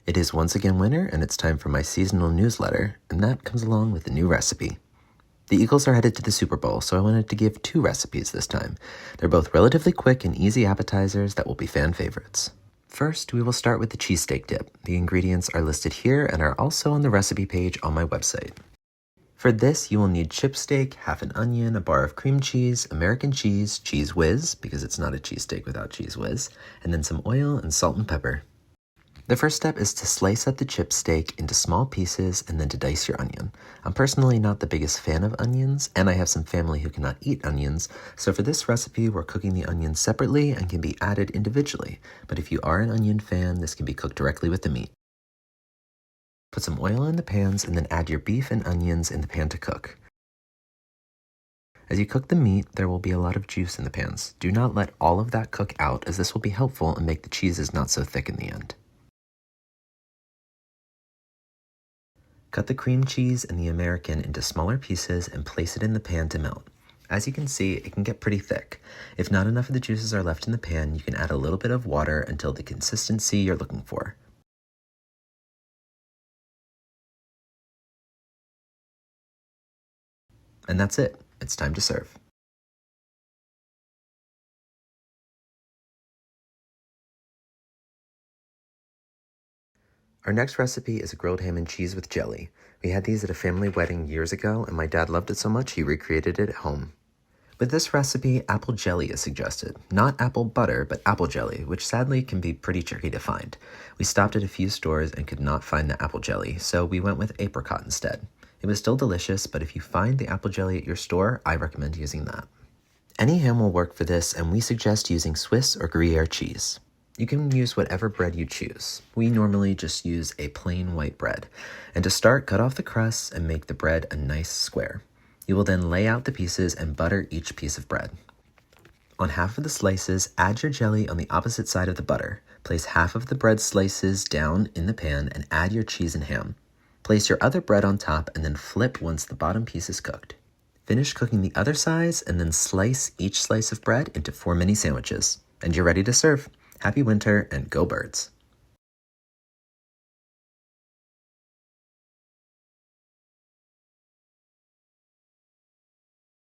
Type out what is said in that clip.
It is once again winter, and it's time for my seasonal newsletter, and that comes along with a new recipe. The Eagles are headed to the Super Bowl, so I wanted to give 2 recipes this time. They're both relatively quick and easy appetizers that will be fan favorites. First, we will start with the cheesesteak dip. The ingredients are listed here and are also on the recipe page on my website. For this, you will need chip steak, half an onion, a bar of cream cheese, American cheese, Cheese Whiz, because it's not a cheesesteak without Cheese Whiz, and then some oil and salt and pepper. The first step is to slice up the chip steak into small pieces and then to dice your onion. I'm personally not the biggest fan of onions, and I have some family who cannot eat onions, so for this recipe we're cooking the onions separately and can be added individually, but if you are an onion fan, this can be cooked directly with the meat. Put some oil in the pans and then add your beef and onions in the pan to cook. As you cook the meat, there will be a lot of juice in the pans. Do not let all of that cook out, as this will be helpful and make the cheeses not so thick in the end. Cut the cream cheese and the American into smaller pieces and place it in the pan to melt. As you can see, it can get pretty thick. If not enough of the juices are left in the pan, you can add a little bit of water until the consistency you're looking for. And that's it. It's time to serve. Our next recipe is a grilled ham and cheese with jelly. We had these at a family wedding years ago, and my dad loved it so much he recreated it at home. With this recipe, apple jelly is suggested. Not apple butter, but apple jelly, which sadly can be pretty tricky to find. We stopped at a few stores and could not find the apple jelly, so we went with apricot instead. It was still delicious, but if you find the apple jelly at your store, I recommend using that. Any ham will work for this, and we suggest using Swiss or Gruyere cheese. You can use whatever bread you choose. We normally just use a plain white bread. And to start, cut off the crusts and make the bread a nice square. You will then lay out the pieces and butter each piece of bread. On half of the slices, add your jelly on the opposite side of the butter. Place half of the bread slices down in the pan and add your cheese and ham. Place your other bread on top and then flip once the bottom piece is cooked. Finish cooking the other sides and then slice each slice of bread into 4 mini sandwiches. And you're ready to serve. Happy winter and go birds.